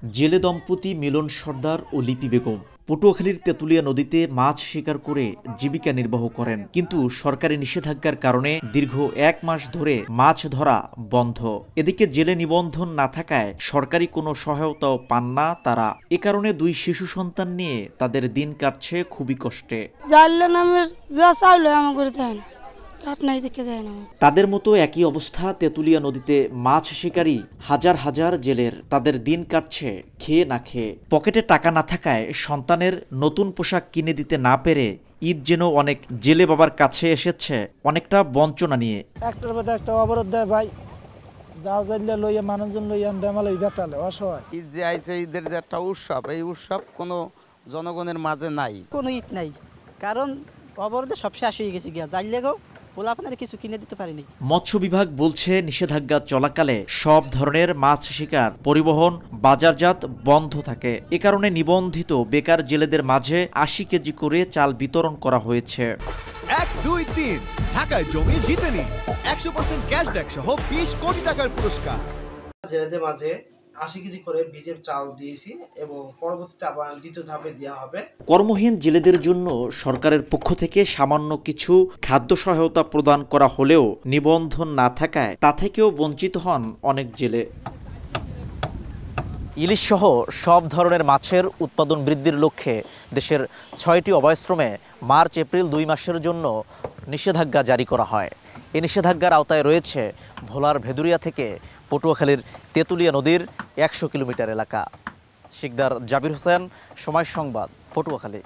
জেলে দম্পতি মিলন সর্দার ও লিপি বেগম পটুয়াখালীর তেঁতুলিয়া নদীতে মাছ শিকার করে জীবিকা নির্বাহ করেন, কিন্তু সরকারি নিষেধাজ্ঞার কারণে দীর্ঘ 1 মাস ধরে মাছ ধরা বন্ধ। এদিকে জেলে নিবন্ধন না থাকায় সরকারি কোনো সহায়তাও পান না তারা। এ কারণে 2 শিশু সন্তান নিয়ে তাদের দিন কাটছে খুবই কষ্টে। তাদের মতো একই অবস্থা তেঁতুলিয়া নদীতে মাছ শিকারী হাজার হাজার জেলের। তাদের দিন কাটছে খেয়ে না খেয়ে। পকেটে টাকা না থাকায় সন্তানের নতুন পোশাক কিনে দিতে না পেরে ঈদ যেন অনেক জেলে বাবার কাছে এসেছে অনেকটা বঞ্চনা নিয়ে। একটার মধ্যে একটা অবরোধ দেয় ভাই, যাও যাইলে লইয়া মানুষজন লইয়া বেমালই বেতালে অসহায়। ঈদ যে আইছে, ঈদের যে একটা উৎসব, এই উৎসব কোনো জনগণের মাঝে নাই, কোনো ঈদ নাই, কারণ অবরোধে সব শেষ হয়ে গেছে গিয়া যাইলেও পোলাপানের কিছু কিনে দিতে পারিনি। মৎস্য বিভাগ বলছে নিষেধাজ্ঞা চলাকালে সব ধরনের মাছ শিকার, পরিবহন, বাজারজাত বন্ধ থাকে। এ কারণে নিবন্ধিত বেকার জেলেদের মাঝে 80 কেজি করে চাল বিতরণ করা হয়েছে। 1, 2, 3 ঢাকায় জমি জিতে নিন 100% ক্যাশব্যাক সহ 20 কোটি টাকার পুরস্কার। জেলেদের মাঝে 80 কেজি করে ভিজে চাল দিয়েছি এবং পরবর্তীতে আবার দ্বিতীয় ধাপে দেওয়া হবে। কর্মহীন জেলেদের জন্য সরকারের পক্ষ থেকে সামান্য কিছু খাদ্য সহায়তা প্রদান করা হলেও নিবন্ধন না থাকায় তা থেকেও বঞ্চিত হন অনেক জেলে। ইলিশ সহ সব ধরনের মাছের উৎপাদন বৃদ্ধির লক্ষ্যে দেশের 6টি অভয়াশ্রমে মার্চ এপ্রিল 2 মাসের জন্য নিষেধাজ্ঞা জারি করা হয়। এই নিষেধাজ্ঞার আওতায় রয়েছে ভোলার ভেদুরিয়া থেকে পটুয়াখালীর তেঁতুলিয়া নদীর 100 কিলোমিটার এলাকা। শিকদার জাবির হোসেন, সময় সংবাদ, পটুয়াখালী।